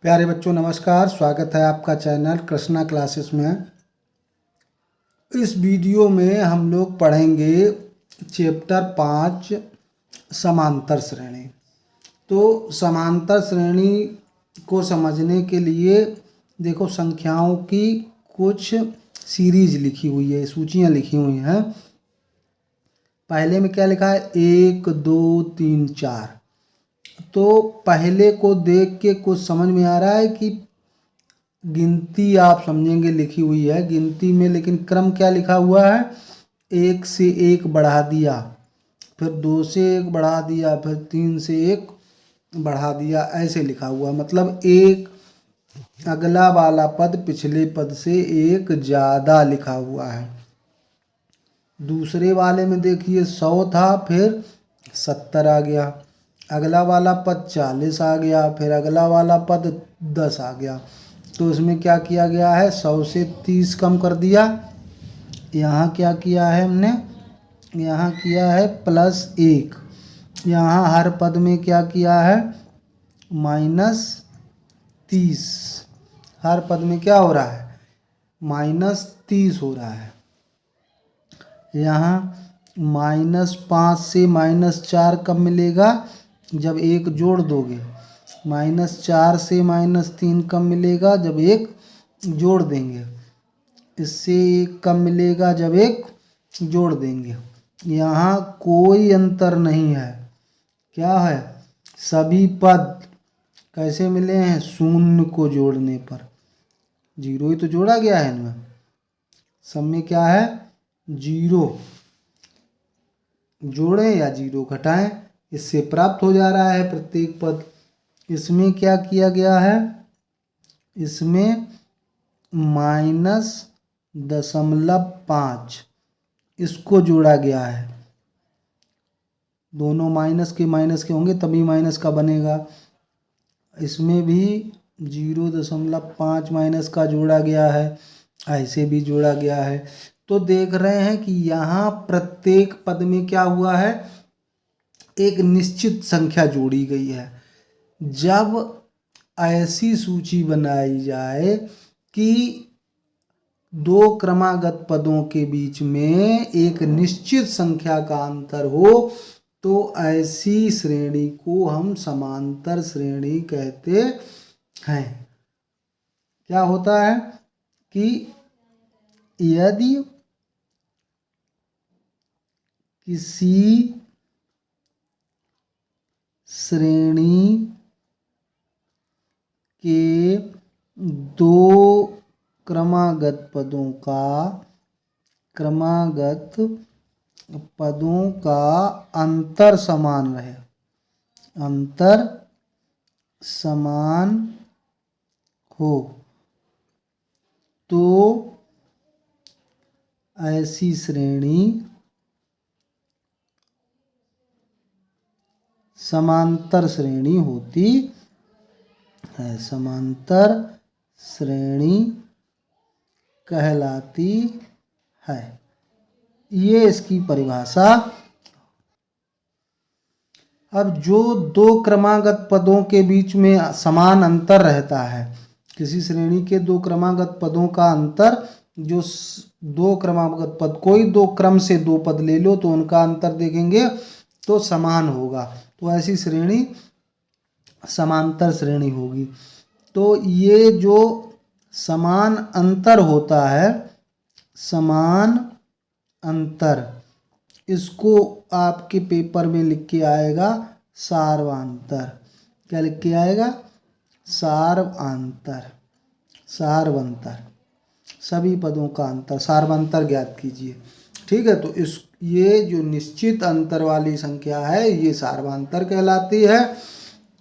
प्यारे बच्चों नमस्कार, स्वागत है आपका चैनल कृष्णा क्लासेस में। इस वीडियो में हम लोग पढ़ेंगे चैप्टर 5 समांतर श्रेणी। तो समांतर श्रेणी को समझने के लिए देखो संख्याओं की कुछ सीरीज लिखी हुई है, सूचियाँ लिखी हुई हैं। पहले में क्या लिखा है 1 2 3 4। तो पहले को देख के कुछ समझ में आ रहा है कि गिनती आप समझेंगे लिखी हुई है गिनती में, लेकिन क्रम क्या लिखा हुआ है 1 से 1 बढ़ा दिया, फिर 2 से 1 बढ़ा दिया, फिर 3 से 1 बढ़ा दिया, ऐसे लिखा हुआ। मतलब एक अगला वाला पद पिछले पद से एक ज़्यादा लिखा हुआ है। दूसरे वाले में देखिए 100 था, फिर 70 आ गया। अगला वाला पद 40 आ गया, फिर अगला वाला पद 10 आ गया। तो इसमें क्या किया गया है 100 से 30 कम कर दिया। यहाँ क्या किया है हमने, यहाँ किया है +1। यहाँ हर पद में क्या किया है -30। हर पद में क्या हो रहा है -30 हो रहा है। यहाँ -5 से -4 कब मिलेगा, जब एक जोड़ दोगे। -4 से -3 कब मिलेगा, जब एक जोड़ देंगे। इससे एक कब मिलेगा, जब एक जोड़ देंगे। यहाँ कोई अंतर नहीं है। क्या है, सभी पद कैसे मिले हैं, शून्य को जोड़ने पर। जीरो ही तो जोड़ा गया है इनमें, सब में क्या है 0। जोड़ें या 0 घटाएं, इससे प्राप्त हो जा रहा है प्रत्येक पद। इसमें क्या किया गया है, इसमें -0.5 इसको जोड़ा गया है। दोनों माइनस के होंगे तभी माइनस का बनेगा। इसमें भी 0.5 माइनस का जोड़ा गया है, ऐसे भी जोड़ा गया है। तो देख रहे हैं कि यहाँ प्रत्येक पद में क्या हुआ है, एक निश्चित संख्या जोड़ी गई है। जब ऐसी सूची बनाई जाए कि दो क्रमागत पदों के बीच में एक निश्चित संख्या का अंतर हो, तो ऐसी श्रेणी को हम समांतर श्रेणी कहते हैं। क्या होता है कि यदि किसी श्रेणी के दो क्रमागत पदों का अंतर समान रहे, अंतर समान हो, तो ऐसी श्रेणी समांतर श्रेणी होती है, समांतर श्रेणी कहलाती है। ये इसकी परिभाषा। अब जो दो क्रमागत पदों के बीच में समान अंतर रहता है, किसी श्रेणी के दो क्रमागत पदों का अंतर, जो दो क्रमागत पद, कोई दो क्रम से दो पद ले लो तो उनका अंतर देखेंगे तो समान होगा, तो ऐसी श्रेणी समांतर श्रेणी होगी। तो ये जो समान अंतर होता है, समान अंतर, इसको आपके पेपर में लिख के आएगा सार्वंतर। क्या लिख के आएगा, सार्वंतर। सार्वंतर सभी पदों का अंतर, सार्वंतर ज्ञात कीजिए। ठीक है, तो इस ये जो निश्चित अंतर वाली संख्या है ये सार्वंतर कहलाती है,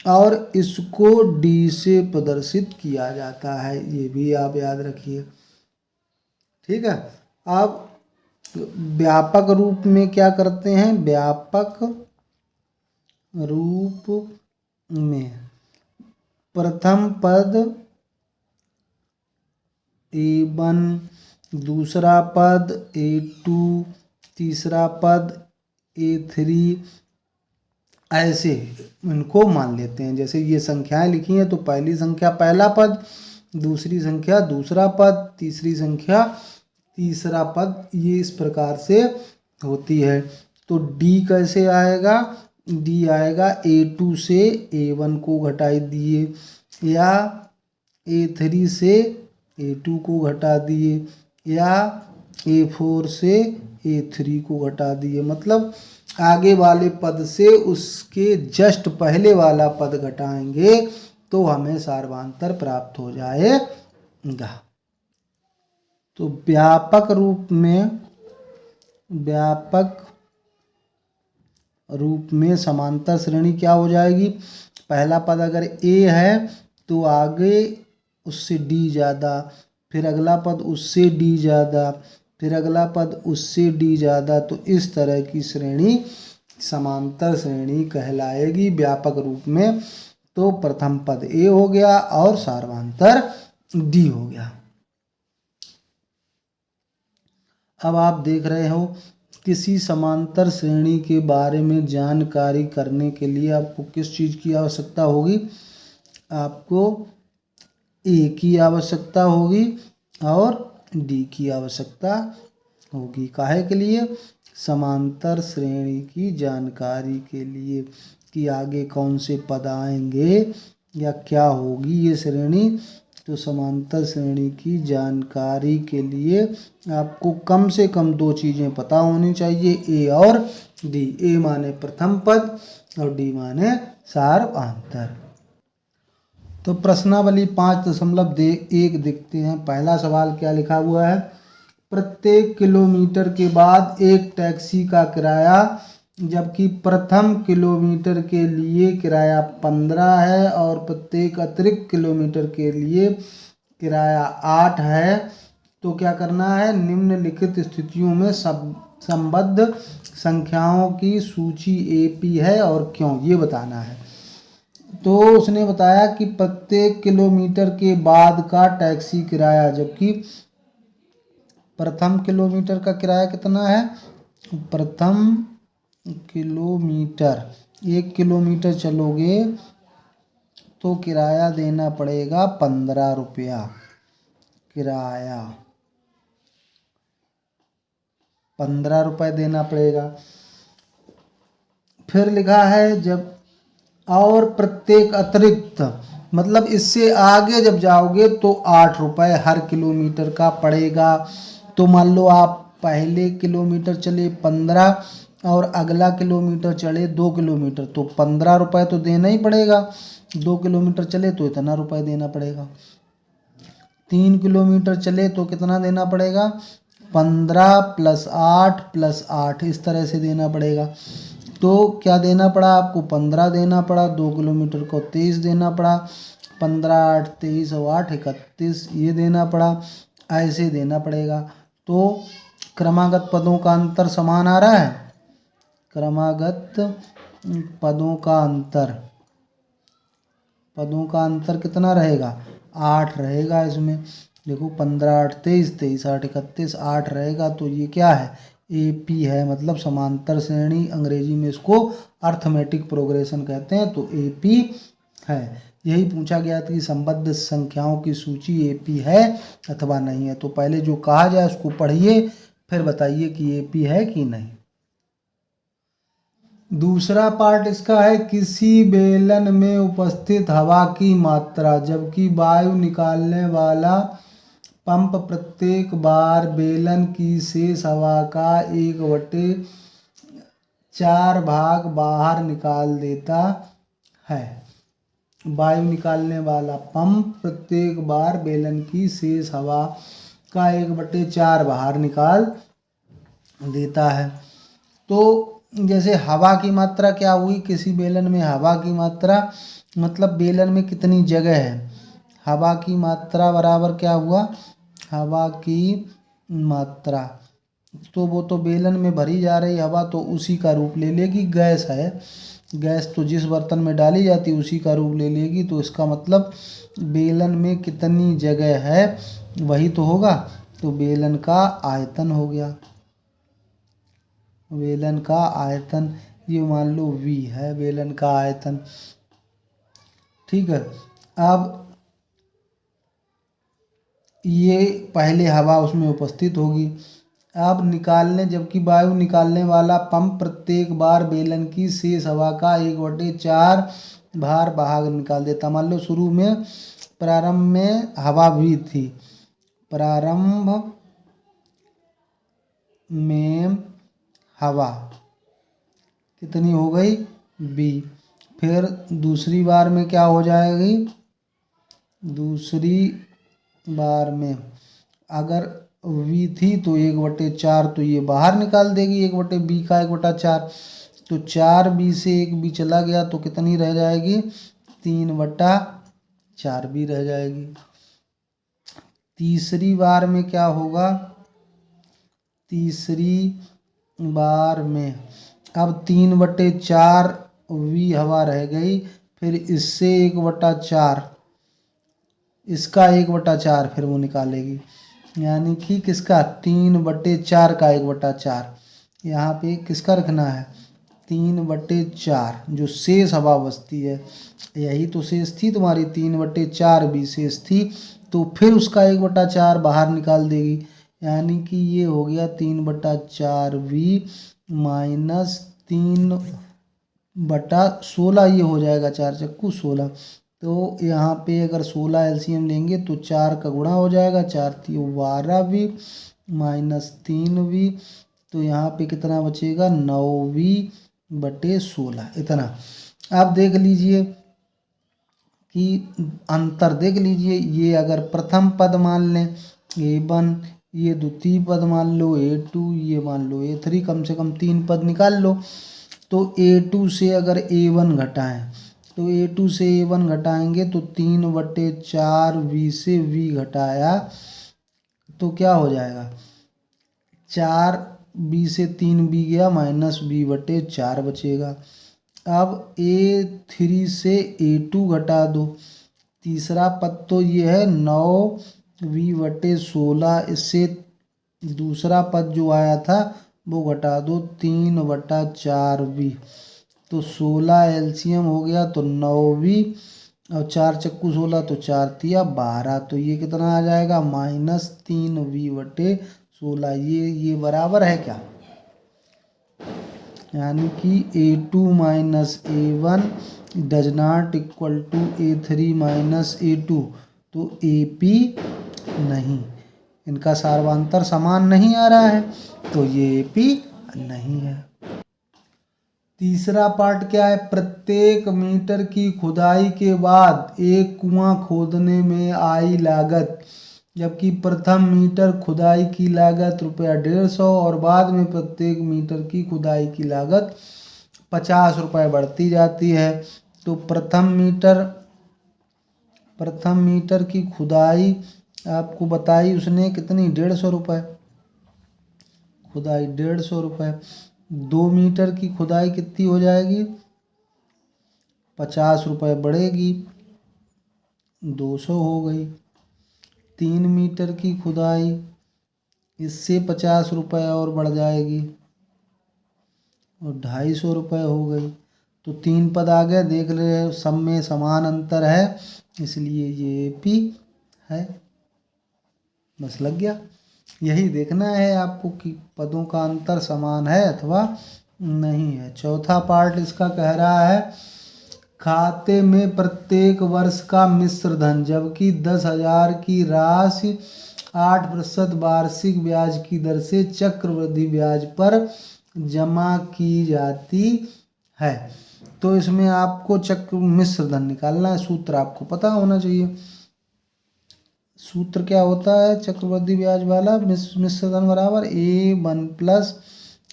और इसको D से प्रदर्शित किया जाता है, ये भी आप याद रखिए। ठीक है, अब व्यापक रूप में क्या करते हैं, व्यापक रूप में प्रथम पद A1, दूसरा पद A2, तीसरा पद A3, ऐसे इनको मान लेते हैं। जैसे ये संख्याएं लिखी हैं तो पहली संख्या पहला पद, दूसरी संख्या दूसरा पद, तीसरी संख्या तीसरा पद, ये इस प्रकार से होती है। तो डी कैसे आएगा? डी आएगा A2 से A1 को घटा दिए, या A3 से A2 को घटा दिए, या A4 से A3 को घटा दिए। मतलब आगे वाले पद से उसके जस्ट पहले वाला पद घटाएंगे तो हमें सार्वधातुक प्राप्त हो जाएगा। तो व्यापक रूप में समांतर श्रेणी क्या हो जाएगी? पहला पद अगर A है तो आगे उससे D ज़्यादा, फिर अगला पद उससे D ज़्यादा, फिर अगला पद उससे D ज़्यादा। तो इस तरह की श्रेणी समांतर श्रेणी कहलाएगी व्यापक रूप में। तो प्रथम पद A हो गया और सार्वधातुक D हो गया। अब आप देख रहे हो किसी समांतर श्रेणी के बारे में जानकारी करने के लिए आपको किस चीज़ की आवश्यकता होगी? आपको A की आवश्यकता होगी और D की आवश्यकता होगी। काहे के लिए? समांतर श्रेणी की जानकारी के लिए कि आगे कौन से पद आएंगे या क्या होगी ये श्रेणी। तो समांतर श्रेणी की जानकारी के लिए आपको कम से कम दो चीज़ें पता होनी चाहिए, A और D। A माने प्रथम पद और D माने सार्वधातुक। तो प्रश्नावली 5.1 देखते हैं। पहला सवाल क्या लिखा हुआ है? प्रत्येक किलोमीटर के बाद एक टैक्सी का किराया, जबकि प्रथम किलोमीटर के लिए किराया 15 है और प्रत्येक अतिरिक्त किलोमीटर के लिए किराया 8 है। तो क्या करना है? निम्नलिखित स्थितियों में संबद्ध संख्याओं की सूची AP है और क्यों, ये बताना है। तो उसने बताया कि प्रत्येक किलोमीटर के बाद का टैक्सी किराया, जबकि प्रथम किलोमीटर का किराया कितना है? प्रथम किलोमीटर 1 किलोमीटर चलोगे तो किराया देना पड़ेगा 15 रुपया। किराया 15 रुपये देना पड़ेगा। फिर लिखा है जब और प्रत्येक अतिरिक्त, मतलब इससे आगे जब जाओगे तो 8 रुपये हर किलोमीटर का पड़ेगा। तो मान लो आप पहले किलोमीटर चले 15 और अगला किलोमीटर चले 2 किलोमीटर, तो 15 रुपये तो देना ही पड़ेगा। 2 किलोमीटर चले तो इतना रुपये देना पड़ेगा। 3 किलोमीटर चले तो कितना देना पड़ेगा? 15 + 8 + 8, इस तरह से देना पड़ेगा। तो क्या देना पड़ा आपको? 15 देना पड़ा। 2 किलोमीटर को 23 देना पड़ा। 15 × 8 = 23 और 8 = 31, ये देना पड़ा। ऐसे देना पड़ेगा। तो क्रमागत पदों का अंतर समान आ रहा है। क्रमागत पदों का अंतर कितना रहेगा? 8 रहेगा। इसमें देखो 15 × 8 = 23, 23 × 8 = 31, 8 रहेगा। तो ये क्या है? AP है, मतलब समांतर श्रेणी। अंग्रेजी में इसको अर्थमेटिक प्रोग्रेशन कहते हैं। तो AP है। यही पूछा गया था कि संबद्ध संख्याओं की सूची AP है अथवा नहीं है। तो पहले जो कहा जाए उसको पढ़िए, फिर बताइए कि AP है कि नहीं। दूसरा पार्ट इसका है, किसी बेलन में उपस्थित हवा की मात्रा, जबकि वायु निकालने वाला पंप प्रत्येक बार बेलन की शेष हवा का 1/4 भाग बाहर निकाल देता है। वायु निकालने वाला पंप प्रत्येक बार बेलन की शेष हवा का 1/4 बाहर निकाल देता है। तो जैसे हवा की मात्रा क्या हुई? किसी बेलन में हवा की मात्रा, मतलब बेलन में कितनी जगह है। हवा की मात्रा बराबर क्या हुआ? हवा की मात्रा, तो वो तो बेलन में भरी जा रही हवा, तो उसी का रूप ले लेगी। गैस है, गैस तो जिस बर्तन में डाली जाती उसी का रूप ले लेगी। तो इसका मतलब बेलन में कितनी जगह है वही तो होगा। तो बेलन का आयतन हो गया। बेलन का आयतन, ये मान लो V है बेलन का आयतन। ठीक है, अब ये पहले हवा उसमें उपस्थित होगी। अब निकालने, जबकि वायु निकालने वाला पंप प्रत्येक बार बेलन की शेष हवा का 1/4 भार बाहर निकाल देता। मान लो शुरू में प्रारंभ में हवा भी थी, प्रारंभ में हवा कितनी हो गई B। फिर दूसरी बार में क्या हो जाएगी, दूसरी बार में अगर V थी तो 1/4 तो ये बाहर निकाल देगी, 1/B का 1/4, तो 4B से 1B चला गया तो कितनी रह जाएगी, 3/4B रह जाएगी। तीसरी बार में क्या होगा, तीसरी बार में अब 3/4V हवा रह गई, फिर इससे 1/4, इसका 1/4 फिर वो निकालेगी, यानी कि किसका, 3/4 का 1/4। यहाँ पे किसका रखना है, 3/4 जो शेष हवा बचती है, यही तो शेष थी तुम्हारी, 3/4 शेष थी, तो फिर उसका 1/4 बाहर निकाल देगी, यानी कि ये हो गया 3/4V माइनस 3/16, ये हो जाएगा 4 चक्कू 16। तो यहाँ पे अगर 16 एलसीएम लेंगे तो 4 का गुणा हो जाएगा, 4 3 12V माइनस 3V, तो यहाँ पे कितना बचेगा, 9V/16 इतना। आप देख लीजिए कि अंतर देख लीजिए, ये अगर प्रथम पद मान लें A1, ये द्वितीय पद मान लो A2, ये मान लो A3, कम से कम 3 पद निकाल लो। तो A2 से अगर A1 घटाएं, तो A2 से A1 घटाएंगे तो 3/4V से V घटाया तो क्या हो जाएगा, 4B से 3B गया माइनस B/4 बचेगा। अब A3 से A2 घटा दो, तीसरा पद तो ये है 9V/16, इससे दूसरा पद जो आया था वो घटा दो 3/4V, तो 16 एलसीएम हो गया तो 9V, और 4 चक्कू 16 तो 4 तिया 12, तो ये कितना आ जाएगा, माइनस 3V/16। ये बराबर है क्या, यानी कि A2 minus A1 does not equal to A3 minus A2, तो AP नहीं, इनका सार्वंतर समान नहीं आ रहा है, तो ये AP नहीं है। तीसरा पार्ट क्या है, प्रत्येक मीटर की खुदाई के बाद एक कुआं खोदने में आई लागत, जबकि प्रथम मीटर खुदाई की लागत ₹150 और बाद में प्रत्येक मीटर की खुदाई की लागत ₹50 बढ़ती जाती है। तो प्रथम मीटर की खुदाई आपको बताई उसने कितनी, ₹150 खुदाई, ₹150। 2 मीटर की खुदाई कितनी हो जाएगी, ₹50 बढ़ेगी, 200 हो गई। 3 मीटर की खुदाई, इससे ₹50 और बढ़ जाएगी और ₹250 हो गई। तो 3 पद आ गए, देख रहे हैं सब में समान अंतर है, इसलिए ये AP है। बस लग गया, यही देखना है आपको कि पदों का अंतर समान है अथवा नहीं है। चौथा पार्ट इसका कह रहा है, खाते में प्रत्येक वर्ष का मिश्र धन, जबकि 10,000 की राशि 8% वार्षिक ब्याज की दर से चक्रवृद्धि ब्याज पर जमा की जाती है। तो इसमें आपको चक्र मिश्र धन निकालना है, सूत्र आपको पता होना चाहिए। सूत्र क्या होता है चक्रवृद्धि ब्याज वाला, मिश्र धन बराबर A1 प्लस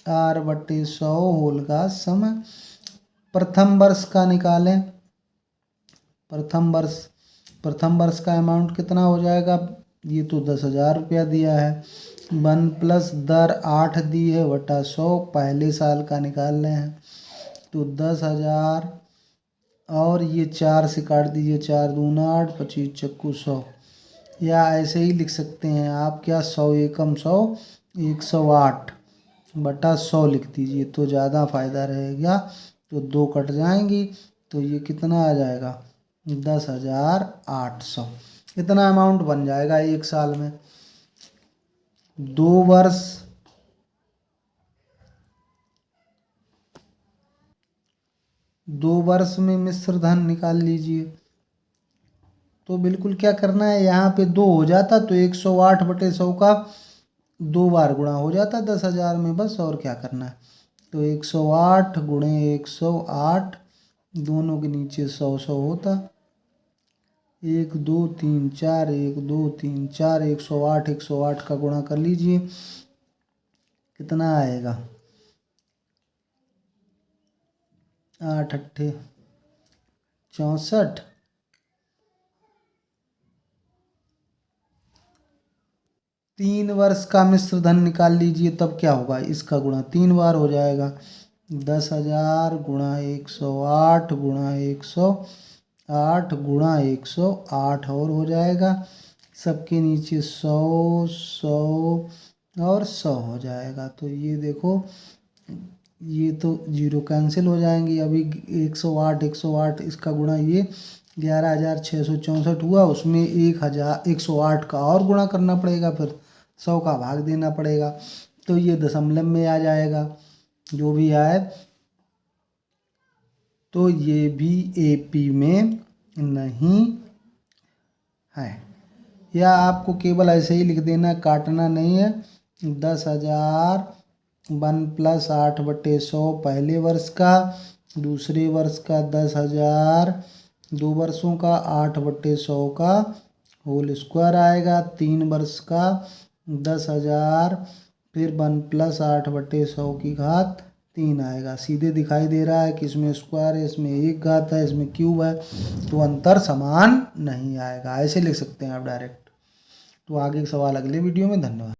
R/100 होल का समय। प्रथम वर्ष का निकालें, प्रथम वर्ष का अमाउंट कितना हो जाएगा, ये तो 10,000 दिया है, 1 प्लस दर 8 दी है बटा 100, पहले साल का निकाल रहे हैं, तो 10,000 और ये 4 से काट दीजिए, 4 दूना 8, 25 चक्कू 100, या ऐसे ही लिख सकते हैं आप क्या, 100 एकम 100, 108, बटा 100 लिख दीजिए तो ज़्यादा फ़ायदा रहेगा। तो 2 कट जाएंगी तो ये कितना आ जाएगा 10,800। इतना अमाउंट बन जाएगा एक साल में। 2 वर्ष 2 वर्ष में मिश्र धन निकाल लीजिए। तो बिल्कुल क्या करना है, यहाँ पे 2 हो जाता तो 108/100 का 2 बार गुणा हो जाता 10,000 में, बस और क्या करना है। तो 108 गुणे 108, दोनों के नीचे 100 होता। 1 2 3 4, 1 2 3 4, 108 का गुणा कर लीजिए, कितना आएगा 8 8 64। 3 वर्ष का मिश्र धन निकाल लीजिए, तब क्या होगा, इसका गुणा 3 बार हो जाएगा। 10,000 गुणा 108 गुणा 108 गुणा 108 और हो जाएगा। सबके नीचे 100 100 और 100 हो जाएगा। तो ये देखो, ये तो जीरो कैंसिल हो जाएंगी। अभी 108 इसका गुणा ये 11,664 हुआ, उसमें 108 का और गुणा करना पड़ेगा, फिर 100 का भाग देना पड़ेगा। तो ये दशमलव में आ जाएगा जो भी आए। तो ये भी एपी में नहीं है, या आपको केवल ऐसे ही लिख देना, काटना नहीं है। 10,000 1 + 8/100 पहले वर्ष का, दूसरे वर्ष का 10,000 2 वर्षों का 8/100 का होल स्क्वायर आएगा। 3 वर्ष का 10,000 फिर 1 + 8/100 की घात 3 आएगा। सीधे दिखाई दे रहा है कि इसमें स्क्वायर है, इसमें एक घात है, इसमें क्यूब है, तो अंतर समान नहीं आएगा। ऐसे लिख सकते हैं आप डायरेक्ट। तो आगे सवाल अगले वीडियो में। धन्यवाद।